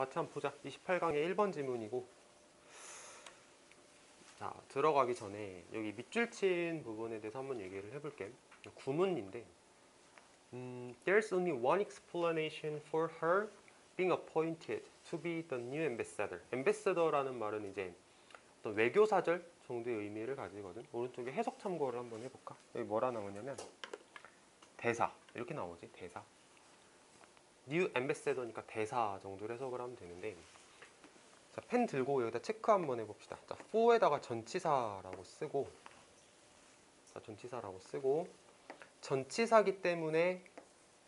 같이 한번 보자. 28강의 1번 지문이고, 자, 들어가기 전에 여기 밑줄 친 부분에 대해서 한번 얘기를 해볼게. 구문인데, There's only one explanation for her being appointed to be the new ambassador. ambassador라는 말은 이제 어떤 외교사절 정도의 의미를 가지거든. 오른쪽에 해석 참고를 한번 해볼까? 여기 뭐라 나오냐면 대사 이렇게 나오지. 대사. new ambassador니까 대사 정도로 해석을 하면 되는데, 자, 펜 들고 여기다 체크 한번 해봅시다. 자, for에다가 전치사라고 쓰고, 자, 전치사라고 쓰고, 전치사기 때문에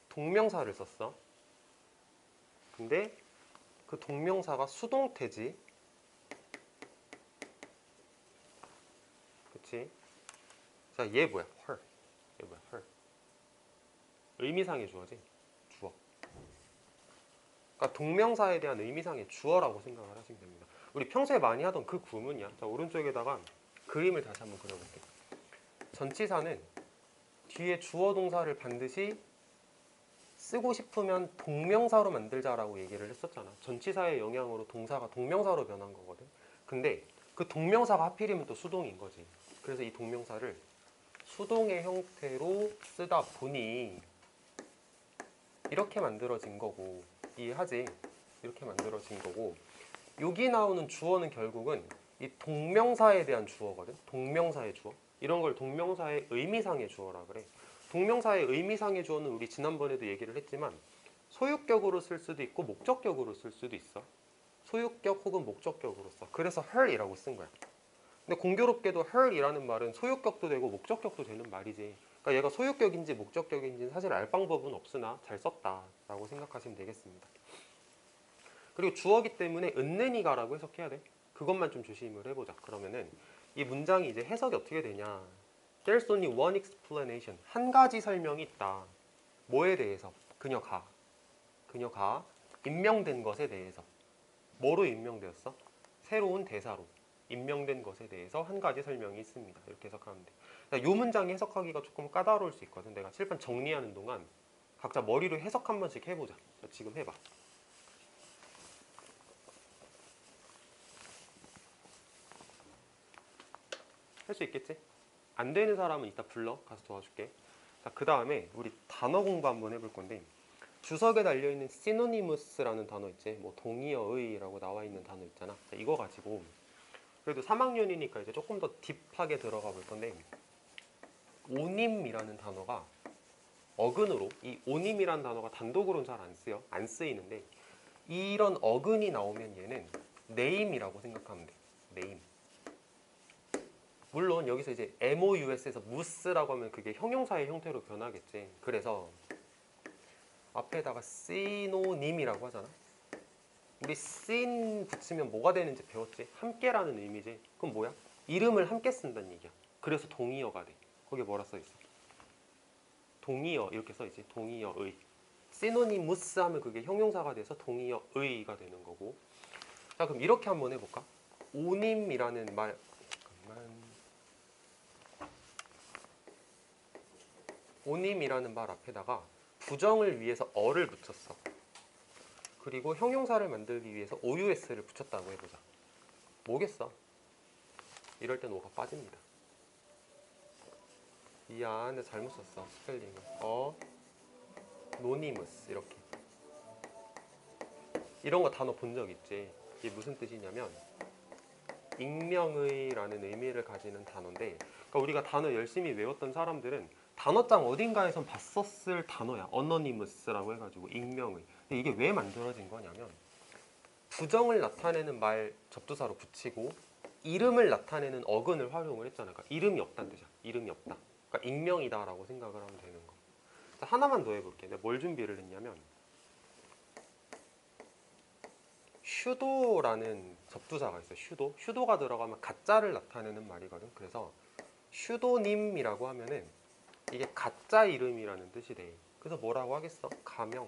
동명사를 썼어. 근데 그 동명사가 수동태지. 그치? 자, 얘 뭐야? her. 얘 뭐야? her. 의미상의 주어지? 주어. 그러니까 동명사에 대한 의미상의 주어라고 생각을 하시면 됩니다. 우리 평소에 많이 하던 그 구문이야. 자, 오른쪽에다가 그림을 다시 한번 그려볼게. 전치사는 뒤에 주어 동사를 반드시 쓰고 싶으면 동명사로 만들자라고 얘기를 했었잖아. 전치사의 영향으로 동사가 동명사로 변한 거거든. 근데 그 동명사가 하필이면 또 수동인 거지. 그래서 이 동명사를 수동의 형태로 쓰다 보니 이렇게 만들어진 거고, 이해하지? 이렇게 만들어진 거고, 여기 나오는 주어는 결국은 이 동명사에 대한 주어거든. 동명사의 주어. 이런 걸 동명사의 의미상의 주어라 그래. 동명사의 의미상의 주어는 우리 지난번에도 얘기를 했지만 소유격으로 쓸 수도 있고 목적격으로 쓸 수도 있어. 소유격 혹은 목적격으로 써. 그래서 her이라고 쓴 거야. 근데 공교롭게도 her이라는 말은 소유격도 되고 목적격도 되는 말이지. 그러니까 얘가 소유격인지 목적격인지는 사실 알 방법은 없으나 잘 썼다라고 생각하시면 되겠습니다. 그리고 주어기 때문에 은는이가라고 해석해야 돼. 그것만 좀 조심을 해보자. 그러면은 이 문장이 이제 해석이 어떻게 되냐. There's only one explanation. 한 가지 설명이 있다. 뭐에 대해서? 그녀가 임명된 것에 대해서. 뭐로 임명되었어? 새로운 대사로 임명된 것에 대해서 한 가지 설명이 있습니다. 이렇게 해석하면 돼. 이 문장 해석하기가 조금 까다로울 수 있거든. 내가 칠판 정리하는 동안 각자 머리로 해석 한 번씩 해보자. 자, 지금 해봐. 할 수 있겠지? 안 되는 사람은 이따 불러. 가서 도와줄게. 자, 그 다음에 우리 단어 공부 한번 해볼 건데, 주석에 달려있는 synonymous라는 단어 있지? 뭐 동의어의라고 나와 있는 단어 있잖아. 자, 이거 가지고 그래도 3학년이니까 이제 조금 더 딥하게 들어가 볼 건데, 오님이라는 단어가 어근으로, 이 오님이라는 단어가 단독으로는 잘 안 쓰이는데, 이런 어근이 나오면 얘는 name이라고 생각하면 돼. name. 물론 여기서 이제 MOUS에서 무스라고 하면 그게 형용사의 형태로 변하겠지. 그래서 앞에다가 시노님이라고 하잖아. 우리 씬 붙이면 뭐가 되는지 배웠지? 함께라는 의미지. 그럼 뭐야? 이름을 함께 쓴다는 얘기야. 그래서 동의어가 돼. 거기에 뭐라 써있어? 동의어 이렇게 써있지. 동의어의. 시노니무스 하면 그게 형용사가 돼서 동의어의가 되는 거고. 자, 그럼 이렇게 한번 해볼까? 오님이라는 말, 잠깐만. 오님이라는 말 앞에다가 부정을 위해서 어를 붙였어. 그리고 형용사를 만들기 위해서 OUS를 붙였다고 해보자. 뭐겠어? 이럴 땐 오가 빠집니다. 미안, 근데 잘못 썼어. 스펠링을. 노니머스 이렇게. 이런 거 단어 본 적 있지? 이게 무슨 뜻이냐면 익명의라는 의미를 가지는 단어인데, 그러니까 우리가 단어 열심히 외웠던 사람들은 단어장 어딘가에선 봤었을 단어야. 어너니머스라고 해가지고 익명의. 근데 이게 왜 만들어진 거냐면 부정을 나타내는 말 접두사로 붙이고 이름을 나타내는 어근을 활용을 했잖아. 그러니까 이름이 없다는 뜻이야. 이름이 없다. 그러니까 익명이다라고 생각을 하면 되는 거. 자, 하나만 더 해볼게. 내가 뭘 준비를 했냐면 슈도라는 접두사가 있어. 슈도가 들어가면 가짜를 나타내는 말이거든. 그래서 슈도님이라고 하면은 이게 가짜 이름이라는 뜻이 돼. 그래서 뭐라고 하겠어? 가명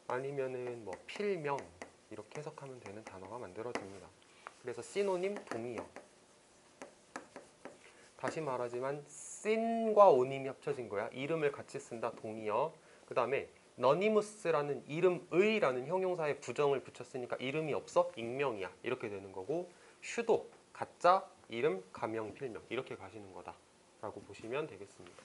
아니면은 뭐 필명 이렇게 해석하면 되는 단어가 만들어집니다. 그래서 시노님 동의어. 다시 말하지만 씬과 오님이 합쳐진 거야. 이름을 같이 쓴다 동의어. 그 다음에 anonymous라는 이름의라는 형용사에 부정을 붙였으니까 이름이 없어? 익명이야. 이렇게 되는 거고 슈도, 가짜, 이름, 가명, 필명 이렇게 가시는 거다라고 보시면 되겠습니다.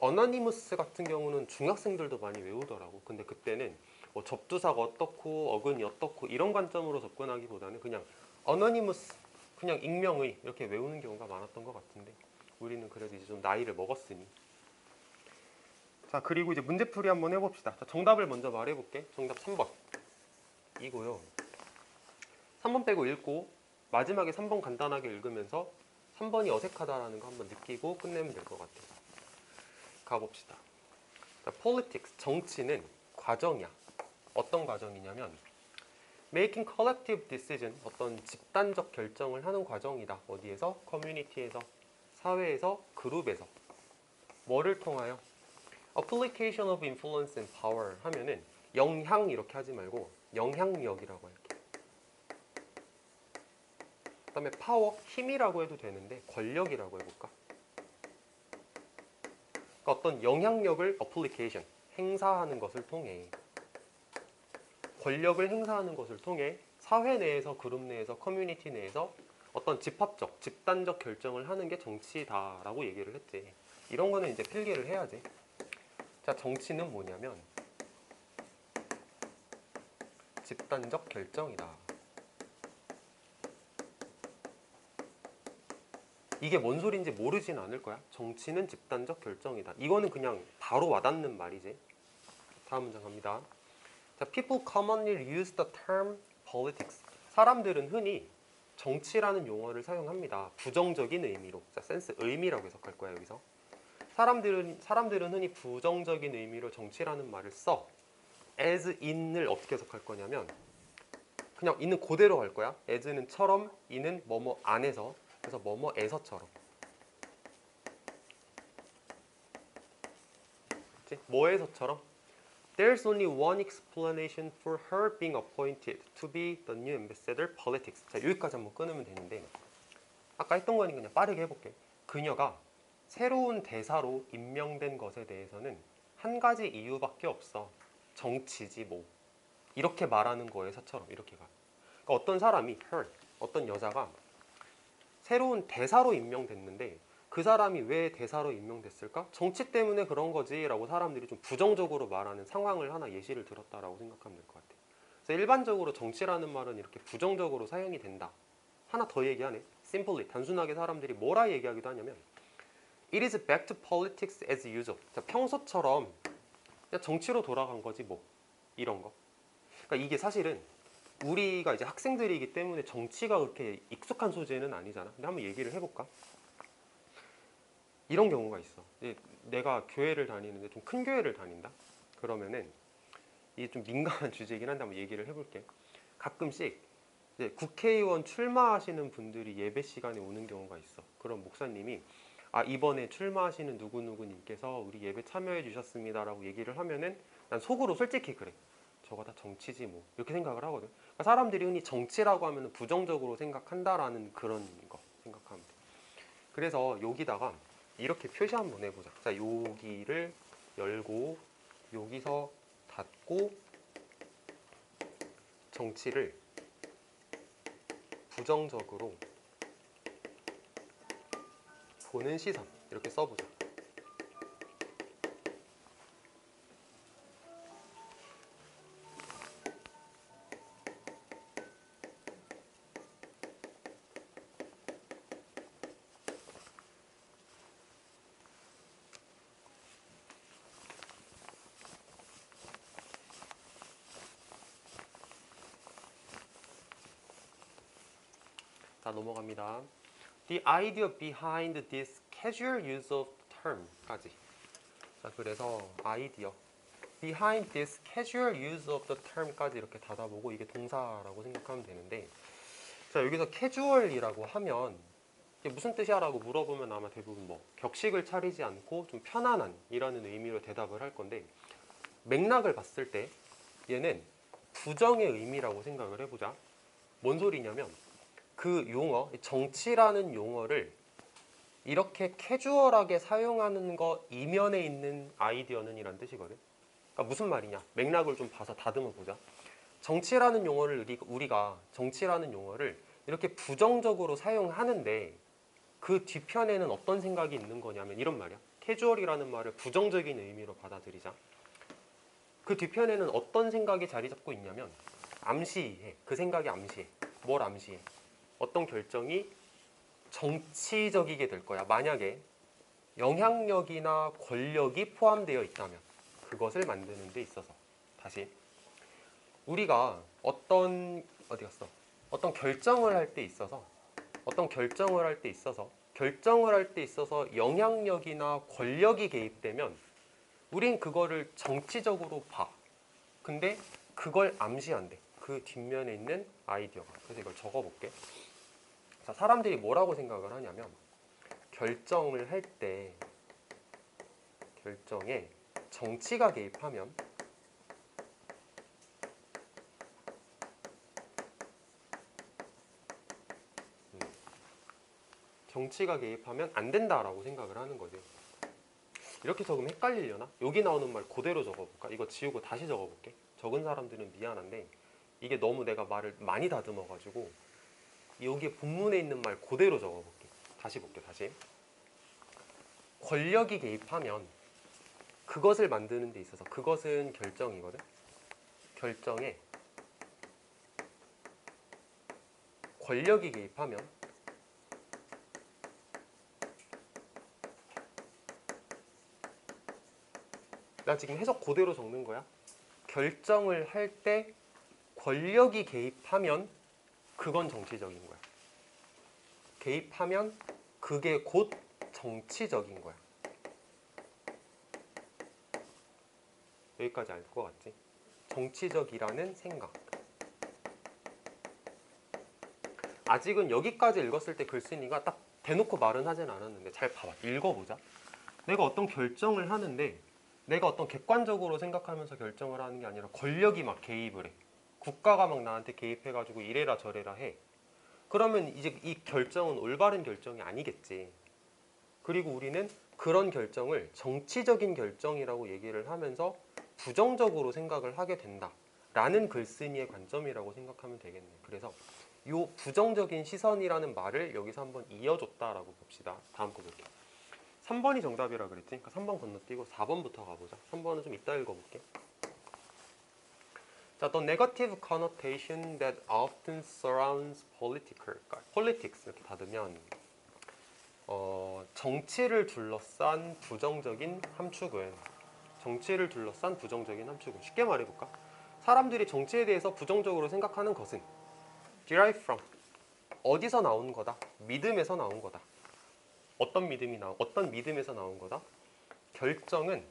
anonymous 같은 경우는 중학생들도 많이 외우더라고. 근데 그때는 뭐 접두사가 어떻고 어근이 어떻고 이런 관점으로 접근하기보다는 그냥 anonymous, 그냥 익명의 이렇게 외우는 경우가 많았던 것 같은데 우리는 그래도 이제 좀 나이를 먹었으니. 자, 그리고 이제 문제풀이 한번 해봅시다. 자, 정답을 먼저 말해볼게. 정답 3번 이고요. 3번 빼고 읽고 마지막에 3번 간단하게 읽으면서 3번이 어색하다라는 거 한번 느끼고 끝내면 될 것 같아요. 가봅시다. 자, politics, 정치는 과정이야. 어떤 과정이냐면 making collective decision, 어떤 집단적 결정을 하는 과정이다. 어디에서? 커뮤니티에서, 사회에서, 그룹에서. 뭐를 통하여? application of influence and power 하면은 영향 이렇게 하지 말고 영향력이라고 할게. 그 다음에 파워, 힘이라고 해도 되는데 권력이라고 해볼까? 그러니까 어떤 영향력을 application, 행사하는 것을 통해, 권력을 행사하는 것을 통해 사회 내에서, 그룹 내에서, 커뮤니티 내에서 어떤 집합적, 집단적 결정을 하는 게 정치다라고 얘기를 했지. 이런 거는 이제 필기를 해야지. 자, 정치는 뭐냐면 집단적 결정이다. 이게 뭔 소리인지 모르진 않을 거야. 정치는 집단적 결정이다. 이거는 그냥 바로 와닿는 말이지. 다음 문장 갑니다. 자, people commonly use the term politics. 사람들은 흔히 정치라는 용어를 사용합니다. 부정적인 의미로. 자, 센스, 의미라고 해석할 거야, 여기서. 사람들은 흔히 부정적인 의미로 정치라는 말을 써. as in을 어떻게 해석할 거냐면 그냥 있는 그대로 할 거야. as는 처럼, in은 뭐뭐 안에서, 그래서 뭐뭐에서처럼. 그치? 뭐에서처럼? There's only one explanation for her being appointed to be the new ambassador politics. 자, 여기까지 한번 끊으면 되는데 아까 했던 거니 그냥 빠르게 해볼게. 그녀가 새로운 대사로 임명된 것에 대해서는 한 가지 이유밖에 없어. 정치지 뭐. 이렇게 말하는 거에서처럼 이렇게 가. 그러니까 어떤 사람이, her, 어떤 여자가 새로운 대사로 임명됐는데 그 사람이 왜 대사로 임명됐을까? 정치 때문에 그런 거지 라고 사람들이 좀 부정적으로 말하는 상황을 하나 예시를 들었다라고 생각하면 될 것 같아요. 그래서 일반적으로 정치라는 말은 이렇게 부정적으로 사용이 된다. 하나 더 얘기하네. simply, 단순하게 사람들이 뭐라 얘기하기도 하냐면 It is back to politics as usual. 자, 평소처럼 그냥 정치로 돌아간 거지 뭐. 이런 거. 그러니까 이게 사실은 우리가 이제 학생들이기 때문에 정치가 그렇게 익숙한 소재는 아니잖아. 근데 한번 얘기를 해볼까? 이런 경우가 있어. 내가 교회를 다니는데 좀 큰 교회를 다닌다? 그러면은 이게 좀 민감한 주제이긴 한데 한번 얘기를 해볼게. 가끔씩 이제 국회의원 출마하시는 분들이 예배 시간에 오는 경우가 있어. 그럼 목사님이 이번에 출마하시는 누구누구님께서 우리 예배 참여해 주셨습니다라고 얘기를 하면은 난 속으로 솔직히 그래. 저거 다 정치지 뭐 이렇게 생각을 하거든. 그러니까 사람들이 흔히 정치라고 하면 부정적으로 생각한다라는 그런 거 생각하면 돼. 그래서 여기다가 이렇게 표시 한번 해보자. 자, 여기를 열고 여기서 닫고 정치를 부정적으로 보는 시선 이렇게 써보자. 자, 넘어갑니다. The idea behind this casual use of the term까지. 자, 그래서 idea behind this casual use of the term까지 이렇게 닫아보고 이게 동사라고 생각하면 되는데, 자, 여기서 casual이라고 하면 이게 무슨 뜻이야? 라고 물어보면 아마 대부분 뭐 격식을 차리지 않고 좀 편안한 이라는 의미로 대답을 할 건데, 맥락을 봤을 때 얘는 부정의 의미라고 생각을 해보자. 뭔 소리냐면 그 용어, 정치라는 용어를 이렇게 캐주얼하게 사용하는 거 이면에 있는 아이디어는 이란 뜻이거든. 그러니까 무슨 말이냐? 맥락을 좀 봐서 다듬어 보자. 정치라는 용어를 우리가 정치라는 용어를 이렇게 부정적으로 사용하는데 그 뒤편에는 어떤 생각이 있는 거냐면 이런 말이야. 캐주얼이라는 말을 부정적인 의미로 받아들이자. 그 뒤편에는 어떤 생각이 자리 잡고 있냐면 암시해. 그 생각이 암시해. 뭘 암시해? 어떤 결정이 정치적이게 될 거야. 만약에 영향력이나 권력이 포함되어 있다면 그것을 만드는 데 있어서 다시 우리가 어떤 결정을 할 때 있어서 영향력이나 권력이 개입되면 우린 그거를 정치적으로 봐. 근데 그걸 암시한대. 그 뒷면에 있는 아이디어가. 그래서 이걸 적어볼게. 자, 사람들이 뭐라고 생각을 하냐면 결정을 할 때 결정에 정치가 개입하면 안 된다라고 생각을 하는 거지. 이렇게 적으면 헷갈리려나? 여기 나오는 말 그대로 적어볼까? 이거 지우고 다시 적어볼게. 적은 사람들은 미안한데 이게 너무 내가 말을 많이 다듬어가지고 여기 본문에 있는 말 그대로 적어볼게. 다시 볼게. 다시. 권력이 개입하면 그것을 만드는 데 있어서 그것은 결정이거든. 결정에 권력이 개입하면 나 지금 해석 그대로 적는 거야. 결정을 할 때 권력이 개입하면 그건 정치적인 거야. 개입하면 그게 곧 정치적인 거야. 여기까지 알 것 같지? 정치적이라는 생각. 아직은 여기까지 읽었을 때 글쓴이가 딱 대놓고 말은 하진 않았는데 잘 봐봐. 읽어보자. 내가 어떤 결정을 하는데 내가 어떤 객관적으로 생각하면서 결정을 하는 게 아니라 권력이 막 개입을 해. 국가가 막 나한테 개입해가지고 이래라 저래라 해. 그러면 이제 이 결정은 올바른 결정이 아니겠지. 그리고 우리는 그런 결정을 정치적인 결정이라고 얘기를 하면서 부정적으로 생각을 하게 된다. 라는 글쓴이의 관점이라고 생각하면 되겠네. 그래서 이 부정적인 시선이라는 말을 여기서 한번 이어줬다라고 봅시다. 다음 거 볼게요. 3번이 정답이라 그랬지? 그러니까 3번 건너뛰고 4번부터 가보자. 3번은 좀 이따 읽어볼게. 자, the negative connotation that often surrounds politics 이렇게 닫으면 정치를 둘러싼 부정적인 함축은 쉽게 말해볼까? 사람들이 정치에 대해서 부정적으로 생각하는 것은 derive from 어디서 나온 거다? 믿음에서 나온 거다. 어떤 믿음에서 나온 거다? 결정은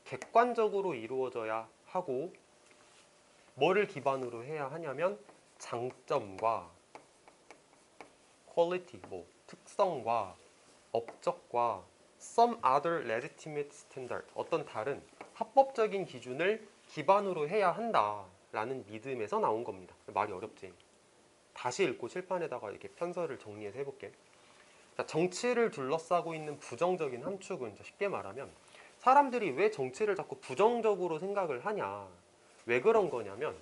객관적으로 이루어져야 하고 뭐를 기반으로 해야 하냐면 장점과 quality, 특성과 업적과 some other legitimate standard, 어떤 다른 합법적인 기준을 기반으로 해야 한다라는 믿음에서 나온 겁니다. 말이 어렵지? 다시 읽고 칠판에다가 이렇게 편서를 정리해서 해볼게. 자, 정치를 둘러싸고 있는 부정적인 함축은 쉽게 말하면 사람들이 왜 정치를 자꾸 부정적으로 생각을 하냐, 왜 그런 거냐면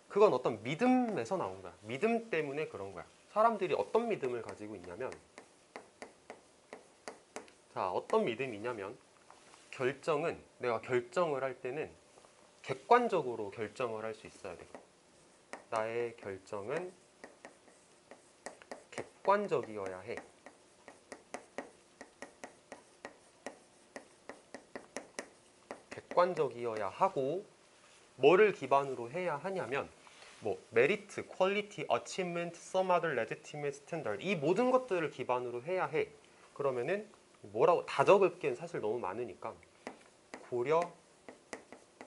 그건 어떤 믿음에서 나온 거야. 믿음 때문에 그런 거야. 사람들이 어떤 믿음을 가지고 있냐면 자, 어떤 믿음이냐면 내가 결정을 할 때는 객관적으로 결정을 할 수 있어야 돼. 나의 결정은 객관적이어야 해. 객관적이어야 하고 뭐를 기반으로 해야 하냐면 메리트, 퀄리티, 어치먼트, some other legitimate standard 이 모든 것들을 기반으로 해야 해. 그러면은 뭐라고 다 적을 게 사실 너무 많으니까 고려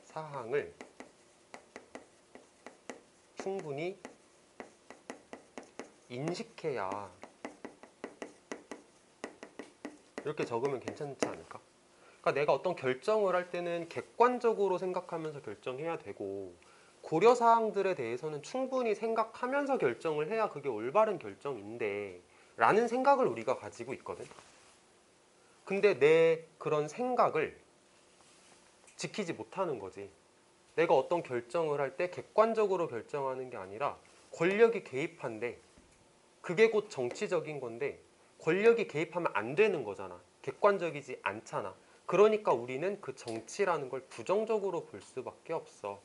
사항을 충분히 인식해야 이렇게 적으면 괜찮지 않을까? 그러니까 내가 어떤 결정을 할 때는 객관적으로 생각하면서 결정해야 되고 고려사항들에 대해서는 충분히 생각하면서 결정을 해야 그게 올바른 결정인데 라는 생각을 우리가 가지고 있거든. 근데 내 그런 생각을 지키지 못하는 거지. 내가 어떤 결정을 할 때 객관적으로 결정하는 게 아니라 권력이 개입한대. 그게 곧 정치적인 건데 권력이 개입하면 안 되는 거잖아. 객관적이지 않잖아. 그러니까 우리는 그 정치라는 걸 부정적으로 볼 수밖에 없어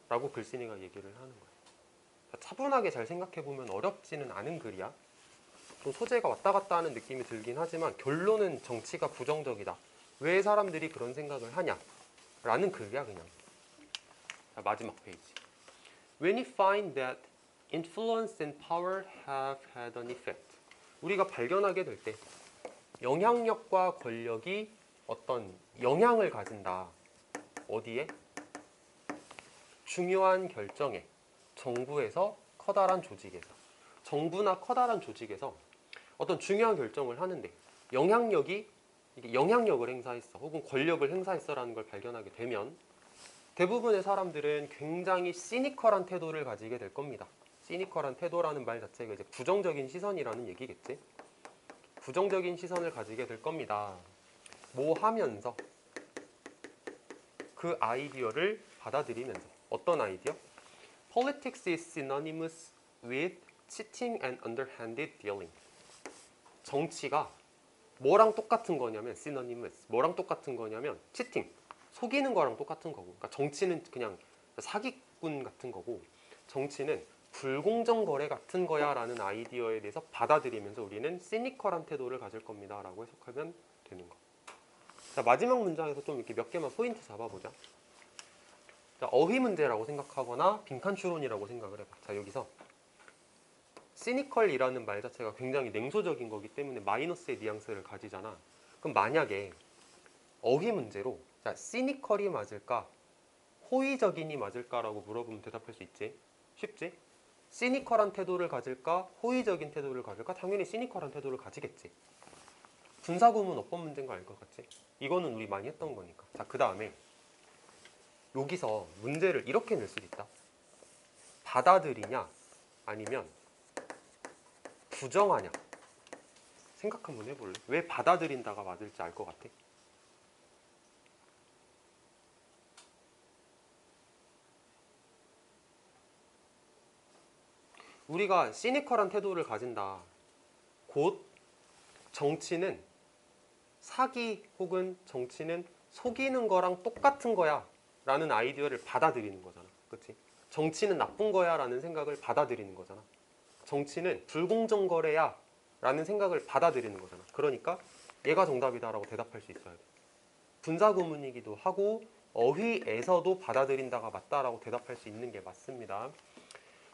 라고 글쓴이가 얘기를 하는 거야. 차분하게 잘 생각해보면 어렵지는 않은 글이야. 좀 소재가 왔다 갔다 하는 느낌이 들긴 하지만 결론은 정치가 부정적이다. 왜 사람들이 그런 생각을 하냐? 라는 글이야 그냥. 자, 마지막 페이지. When you find that influence and power have had an effect. 우리가 발견하게 될 때 영향력과 권력이 어떤 영향을 가진다. 어디에? 중요한 결정에. 정부에서 커다란 조직에서. 정부나 커다란 조직에서 어떤 중요한 결정을 하는데 영향력이 이게 영향력을 행사했어 혹은 권력을 행사했어라는 걸 발견하게 되면 대부분의 사람들은 굉장히 시니컬한 태도를 가지게 될 겁니다. 시니컬한 태도라는 말 자체가 이제 부정적인 시선이라는 얘기겠지. 부정적인 시선을 가지게 될 겁니다. 뭐 하면서? 그 아이디어를 받아들이면서. 어떤 아이디어? Politics is synonymous with cheating and underhanded dealing. 정치가 뭐랑 똑같은 거냐면 synonymous. 뭐랑 똑같은 거냐면 cheating. 속이는 거랑 똑같은 거고. 그러니까 정치는 그냥 사기꾼 같은 거고 정치는 불공정 거래 같은 거야 라는 아이디어에 대해서 받아들이면서 우리는 시니컬한 태도를 가질 겁니다 라고 해석하면 되는 거. 자, 마지막 문장에서 좀 이렇게 몇 개만 포인트 잡아보자. 자, 어휘 문제라고 생각하거나 빈칸 추론이라고 생각을 해봐. 자, 여기서 시니컬이라는 말 자체가 굉장히 냉소적인 거기 때문에 마이너스의 뉘앙스를 가지잖아. 그럼 만약에 어휘 문제로 자, 시니컬이 맞을까? 호의적인이 맞을까라고 물어보면 대답할 수 있지. 쉽지? 시니컬한 태도를 가질까? 호의적인 태도를 가질까? 당연히 시니컬한 태도를 가지겠지. 분사구문 어법 문제인 거 알 것 같지? 이거는 우리 많이 했던 거니까. 자, 그 다음에 여기서 문제를 이렇게 낼 수도 있다. 받아들이냐 아니면 부정하냐. 생각 한번 해볼래? 왜 받아들인다가 맞을지 알 것 같아? 우리가 시니컬한 태도를 가진다. 곧 정치는 사기 혹은 정치는 속이는 거랑 똑같은 거야 라는 아이디어를 받아들이는 거잖아. 그치? 정치는 나쁜 거야 라는 생각을 받아들이는 거잖아. 정치는 불공정 거래야 라는 생각을 받아들이는 거잖아. 그러니까 얘가 정답이다 라고 대답할 수 있어야 돼. 분사구문이기도 하고 어휘에서도 받아들인다가 맞다라고 대답할 수 있는 게 맞습니다.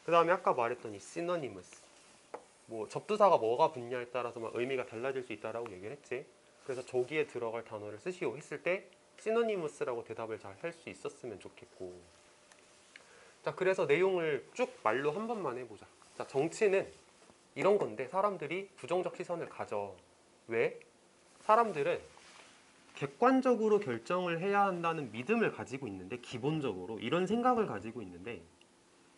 그 다음에 아까 말했던 이 synonymous, 뭐 접두사가 뭐가 붙냐에 따라서 막 의미가 달라질 수 있다라고 얘기를 했지. 그래서 저기에 들어갈 단어를 쓰시오 했을 때 synonymous라고 대답을 잘 할 수 있었으면 좋겠고. 자, 그래서 내용을 쭉 말로 한 번만 해보자. 자, 정치는 이런 건데 사람들이 부정적 시선을 가져. 왜? 사람들은 객관적으로 결정을 해야 한다는 믿음을 가지고 있는데 기본적으로 이런 생각을 가지고 있는데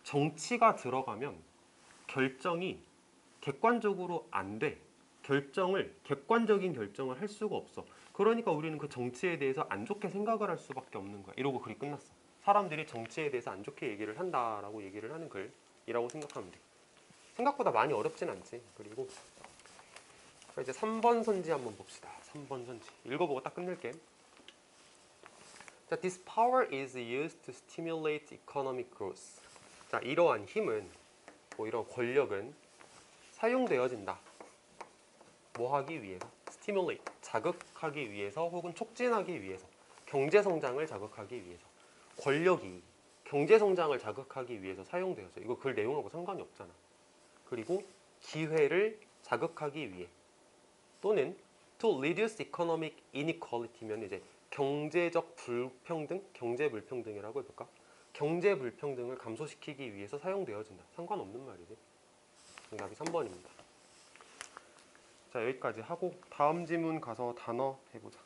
정치가 들어가면 결정이 객관적으로 안 돼. 객관적인 결정을 할 수가 없어. 그러니까 우리는 그 정치에 대해서 안 좋게 생각을 할 수밖에 없는 거야. 이러고 글이 끝났어. 사람들이 정치에 대해서 안 좋게 얘기를 한다라고 얘기를 하는 글이라고 생각하면 돼. 생각보다 많이 어렵진 않지. 그리고 이제 3번 선지 한번 봅시다. 3번 선지. 읽어보고 딱 끝낼게. 자, this power is used to stimulate economic growth. 자, 이러한 힘은, 뭐 이런 권력은 사용되어진다. 뭐 하기 위해서? stimulate, 자극하기 위해서 혹은 촉진하기 위해서. 경제 성장을 자극하기 위해서. 권력이 경제 성장을 자극하기 위해서 사용되어져. 이거 글 내용하고 상관이 없잖아. 그리고 기회를 자극하기 위해. 또는 to reduce economic inequality면 이제 경제적 불평등, 경제 불평등이라고 해볼까? 경제 불평등을 감소시키기 위해서 사용되어진다. 상관없는 말이지. 정답이 3번입니다. 자, 여기까지 하고 다음 지문 가서 단어 해보자.